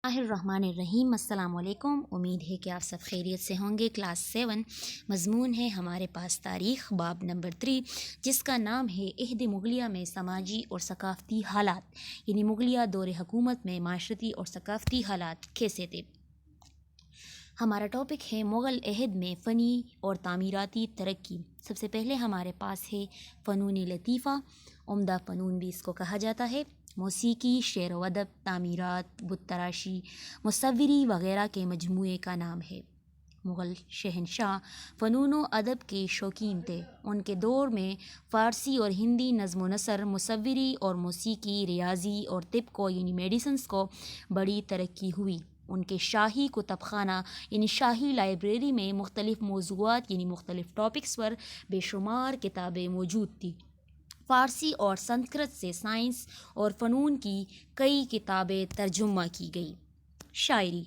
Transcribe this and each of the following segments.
الرحمن الرحیم۔ السلام علیکم، امید ہے کہ آپ سب خیریت سے ہوں گے۔ کلاس 7 مضمون ہے ہمارے پاس تاریخ، باب نمبر 3، جس کا نام ہے عہد مغلیہ میں سماجی اور ثقافتی حالات، یعنی مغلیہ دور حکومت میں معاشرتی اور ثقافتی حالات کیسے تھے۔ ہمارا ٹاپک ہے مغل عہد میں فنی اور تعمیراتی ترقی۔ سب سے پہلے ہمارے پاس ہے فنون لطیفہ، عمدہ فنون بھی اس کو کہا جاتا ہے۔ موسیقی، شعر و ادب، تعمیرات، بت تراشی، مصوری وغیرہ کے مجموعے کا نام ہے۔ مغل شہنشاہ فنون و ادب کے شوقین تھے۔ ان کے دور میں فارسی اور ہندی نظم و نثر، مصوری اور موسیقی، ریاضی اور طب کو یعنی میڈیسنس کو بڑی ترقی ہوئی۔ ان کے شاہی کتب خانہ یعنی شاہی لائبریری میں مختلف موضوعات یعنی مختلف ٹاپکس پر بے شمار کتابیں موجود تھیں۔ فارسی اور سنسکرت سے سائنس اور فنون کی کئی کتابیں ترجمہ کی گئی۔ شاعری،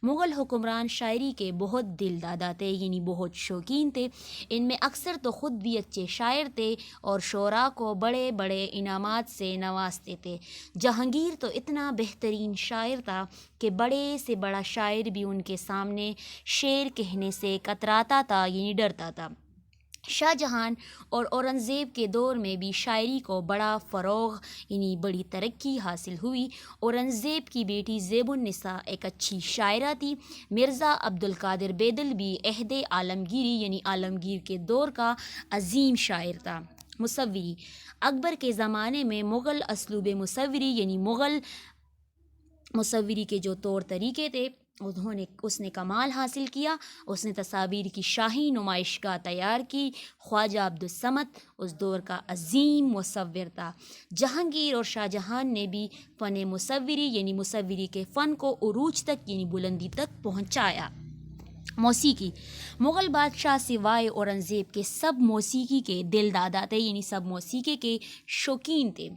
مغل حکمران شاعری کے بہت دل دادا تھے، یعنی بہت شوقین تھے۔ ان میں اکثر تو خود بھی اچھے شاعر تھے اور شعراء کو بڑے بڑے انعامات سے نوازتے تھے۔ جہانگیر تو اتنا بہترین شاعر تھا کہ بڑے سے بڑا شاعر بھی ان کے سامنے شعر کہنے سے کتراتا تھا، یعنی ڈرتا تھا۔ شاہ جہاں اور اورنگزیب کے دور میں بھی شاعری کو بڑا فروغ یعنی بڑی ترقی حاصل ہوئی۔ اورنگزیب کی بیٹی زیب النساء ایک اچھی شاعرہ تھی۔ مرزا عبدالقادر بیدل بھی عہد عالمگیری یعنی عالمگیر کے دور کا عظیم شاعر تھا۔ مصوری، اکبر کے زمانے میں مغل اسلوب مصوری یعنی مغل مصوری کے جو طور طریقے تھے اس نے کمال حاصل کیا۔ اس نے تصاویر کی شاہی نمائشگاہ تیار کی۔ خواجہ عبدالصمد اس دور کا عظیم مصور تھا۔ جہانگیر اور شاہ جہاں نے بھی فن مصوری یعنی مصوری کے فن کو عروج تک یعنی بلندی تک پہنچایا۔ موسیقی، مغل بادشاہ سوائے اورنگزیب کے سب موسیقی کے دل دادا تھے، یعنی سب موسیقی کے شوقین تھے۔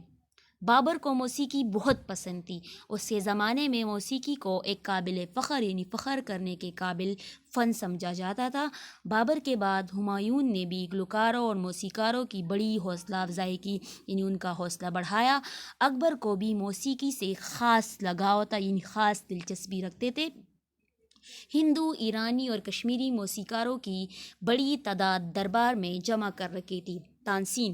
بابر کو موسیقی بہت پسند تھی۔ اس کے زمانے میں موسیقی کو ایک قابل فخر یعنی فخر کرنے کے قابل فن سمجھا جاتا تھا۔ بابر کے بعد ہمایوں نے بھی گلوکاروں اور موسیقاروں کی بڑی حوصلہ افزائی کی، یعنی ان کا حوصلہ بڑھایا۔ اکبر کو بھی موسیقی سے خاص لگاؤ تھا، یعنی خاص دلچسپی رکھتے تھے۔ ہندو، ایرانی اور کشمیری موسیقاروں کی بڑی تعداد دربار میں جمع کر رکھی تھی۔ تانسین،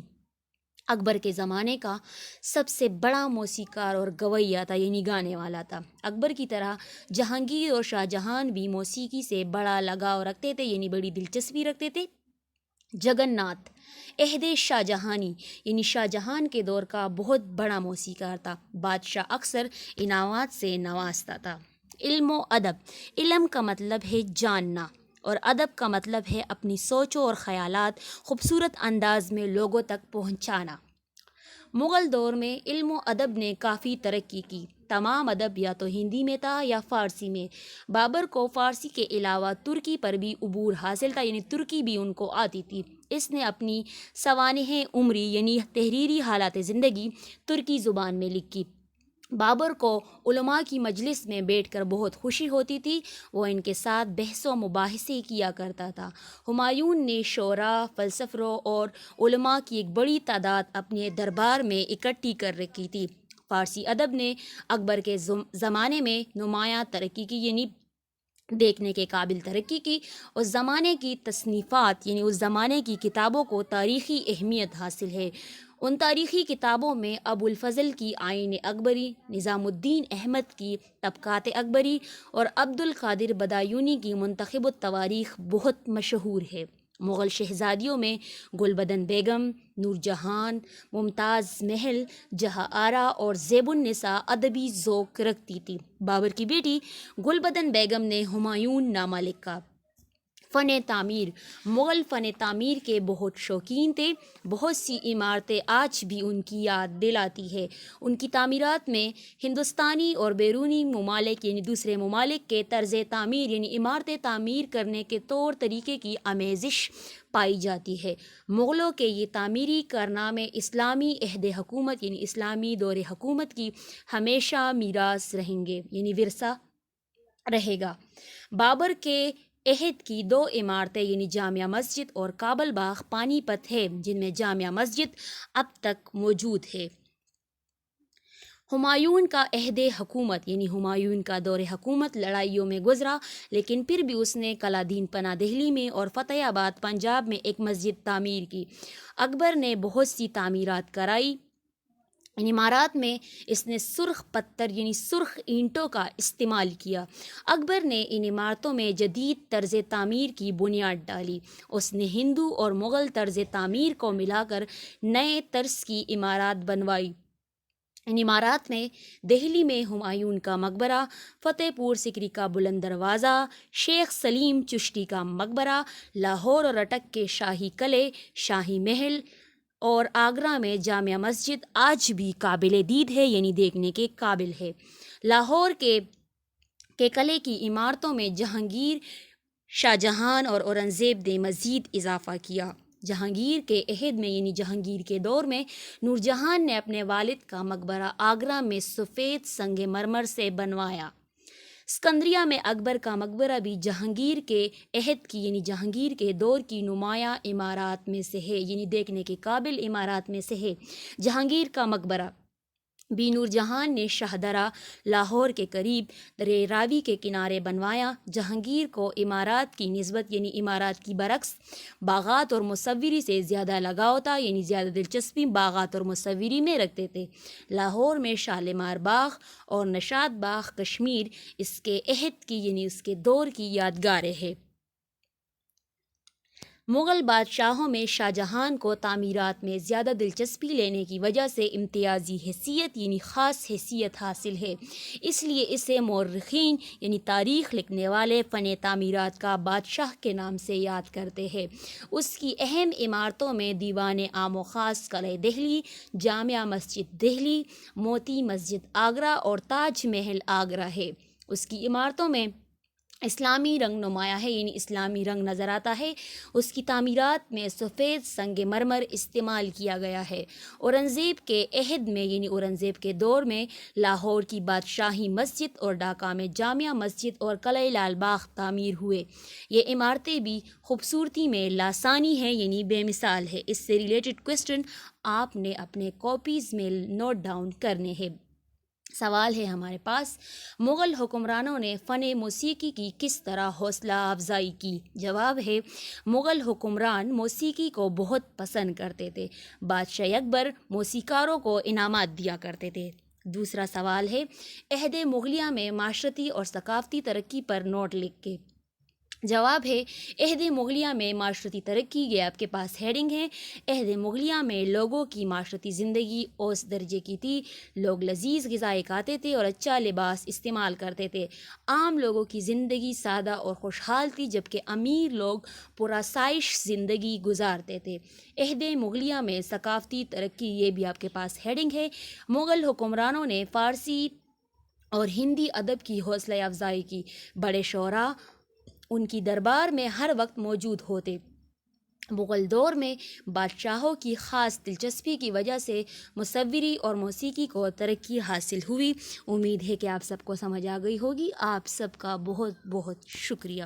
اکبر کے زمانے کا سب سے بڑا موسیقار اور گویّا تھا، یعنی گانے والا تھا۔ اکبر کی طرح جہانگیر اور شاہ جہاں بھی موسیقی سے بڑا لگاؤ رکھتے تھے، یعنی بڑی دلچسپی رکھتے تھے۔ جگن ناتھ، عہد شاہ جہانی یعنی شاہ جہاں کے دور کا بہت بڑا موسیقار تھا۔ بادشاہ اکثر انعامات سے نوازتا تھا۔ علم و ادب، علم کا مطلب ہے جاننا اور ادب کا مطلب ہے اپنی سوچوں اور خیالات خوبصورت انداز میں لوگوں تک پہنچانا۔ مغل دور میں علم و ادب نے کافی ترقی کی۔ تمام ادب یا تو ہندی میں تھا یا فارسی میں۔ بابر کو فارسی کے علاوہ ترکی پر بھی عبور حاصل تھا، یعنی ترکی بھی ان کو آتی تھی۔ اس نے اپنی سوانح عمری یعنی تحریری حالات زندگی ترکی زبان میں لکھی۔ بابر کو علماء کی مجلس میں بیٹھ کر بہت خوشی ہوتی تھی، وہ ان کے ساتھ بحث و مباحثے کیا کرتا تھا۔ ہمایوں نے شعراء، فلسفروں اور علماء کی ایک بڑی تعداد اپنے دربار میں اکٹھی کر رکھی تھی۔ فارسی ادب نے اکبر کے زمانے میں نمایاں ترقی کی، یعنی دیکھنے کے قابل ترقی کی۔ اس زمانے کی تصنیفات یعنی اس زمانے کی کتابوں کو تاریخی اہمیت حاصل ہے۔ ان تاریخی کتابوں میں ابو الفضل کی آئین اکبری، نظام الدین احمد کی طبقات اکبری اور عبد القادر بدایونی کی منتخب التواریخ بہت مشہور ہے۔ مغل شہزادیوں میں گل بدن بیگم، نور جہاں، ممتاز محل، جہاں آرا اور زیب النساء ادبی ذوق رکھتی تھی۔ بابر کی بیٹی گل بدن بیگم نے ہمایوں نامہ لکھا۔ فن تعمیر، مغل فن تعمیر کے بہت شوقین تھے۔ بہت سی عمارتیں آج بھی ان کی یاد دلاتی ہے۔ ان کی تعمیرات میں ہندوستانی اور بیرونی ممالک یعنی دوسرے ممالک کے طرز تعمیر یعنی عمارتیں تعمیر کرنے کے طور طریقے کی آمیزش پائی جاتی ہے۔ مغلوں کے یہ تعمیری کارنامے اسلامی عہد حکومت یعنی اسلامی دور حکومت کی ہمیشہ میراث رہیں گے، یعنی ورثہ رہے گا۔ بابر کے عہد کی دو عمارتیں یعنی جامع مسجد اور کابل باغ پانی پت ہے، جن میں جامع مسجد اب تک موجود ہے۔ ہمایوں کا عہد حکومت یعنی ہمایوں کا دور حکومت لڑائیوں میں گزرا، لیکن پھر بھی اس نے قلعہ دین پناہ دہلی میں اور فتح آباد پنجاب میں ایک مسجد تعمیر کی۔ اکبر نے بہت سی تعمیرات کرائی۔ ان عمارات میں اس نے سرخ پتھر یعنی سرخ اینٹوں کا استعمال کیا۔ اکبر نے ان عمارتوں میں جدید طرز تعمیر کی بنیاد ڈالی۔ اس نے ہندو اور مغل طرز تعمیر کو ملا کر نئے طرز کی عمارات بنوائی۔ ان عمارات میں دہلی میں ہمایوں کا مقبرہ، فتح پور سکری کا بلند دروازہ، شیخ سلیم چشتی کا مقبرہ، لاہور اور اٹک کے شاہی قلعے، شاہی محل اور آگرہ میں جامع مسجد آج بھی قابل دید ہے یعنی دیکھنے کے قابل ہے۔ لاہور کے قلعے کی عمارتوں میں جہانگیر، شاہجہاں اور اورنگزیب نے مزید اضافہ کیا۔ جہانگیر کے عہد میں یعنی جہانگیر کے دور میں نور جہاں نے اپنے والد کا مقبرہ آگرہ میں سفید سنگ مرمر سے بنوایا۔ اسکندریہ میں اکبر کا مقبرہ بھی جہانگیر کے عہد کی یعنی جہانگیر کے دور کی نمایاں عمارات میں سے ہے یعنی دیکھنے کے قابل عمارات میں سے ہے۔ جہانگیر کا مقبرہ بھی نور جہاں نے شاہدرہ لاہور کے قریب دریا راوی کے کنارے بنوایا۔ جہانگیر کو عمارات کی نسبت یعنی عمارات کی برعکس باغات اور مصوری سے زیادہ لگاؤ تھا یعنی زیادہ دلچسپی باغات اور مصوری میں رکھتے تھے۔ لاہور میں شالیمار باغ اور نشاط باغ کشمیر اس کے عہد کی یعنی اس کے دور کی یادگاریں ہے۔ مغل بادشاہوں میں شاہ جہاں کو تعمیرات میں زیادہ دلچسپی لینے کی وجہ سے امتیازی حیثیت یعنی خاص حیثیت حاصل ہے، اس لیے اسے مورخین یعنی تاریخ لکھنے والے فن تعمیرات کا بادشاہ کے نام سے یاد کرتے ہیں۔ اس کی اہم عمارتوں میں دیوان عام و خاص قلعہ دہلی، جامع مسجد دہلی، موتی مسجد آگرہ اور تاج محل آگرہ ہے۔ اس کی عمارتوں میں اسلامی رنگ نمایاں ہے یعنی اسلامی رنگ نظر آتا ہے۔ اس کی تعمیرات میں سفید سنگ مرمر استعمال کیا گیا ہے۔ اورنگزیب کے عہد میں یعنی اورنگزیب کے دور میں لاہور کی بادشاہی مسجد اور ڈھاکہ میں جامع مسجد اور قلعہ لال باغ تعمیر ہوئے۔ یہ عمارتیں بھی خوبصورتی میں لاثانی ہیں یعنی بے مثال ہے۔ اس سے ریلیٹڈ کوسچن آپ نے اپنے کاپیز میں نوٹ ڈاؤن کرنے ہیں۔ سوال ہے ہمارے پاس، مغل حکمرانوں نے فن موسیقی کی کس طرح حوصلہ افزائی کی؟ جواب ہے، مغل حکمران موسیقی کو بہت پسند کرتے تھے۔ بادشاہ اکبر موسیقاروں کو انعامات دیا کرتے تھے۔ دوسرا سوال ہے، عہد مغلیہ میں معاشرتی اور ثقافتی ترقی پر نوٹ لکھ کے۔ جواب ہے، عہد مغلیہ میں معاشرتی ترقی، یہ آپ کے پاس ہیڈنگ ہے۔ عہد مغلیہ میں لوگوں کی معاشرتی زندگی اوسط درجے کی تھی۔ لوگ لذیذ غذائیں کھاتے تھے اور اچھا لباس استعمال کرتے تھے۔ عام لوگوں کی زندگی سادہ اور خوشحال تھی، جبکہ امیر لوگ پرآسائش زندگی گزارتے تھے۔ عہد مغلیہ میں ثقافتی ترقی، یہ بھی آپ کے پاس ہیڈنگ ہے۔ مغل حکمرانوں نے فارسی اور ہندی ادب کی حوصلہ افزائی کی۔ بڑے شعراء ان کی دربار میں ہر وقت موجود ہوتے۔ مغل دور میں بادشاہوں کی خاص دلچسپی کی وجہ سے مصوری اور موسیقی کو ترقی حاصل ہوئی۔ امید ہے کہ آپ سب کو سمجھ آ گئی ہوگی۔ آپ سب کا بہت بہت شکریہ۔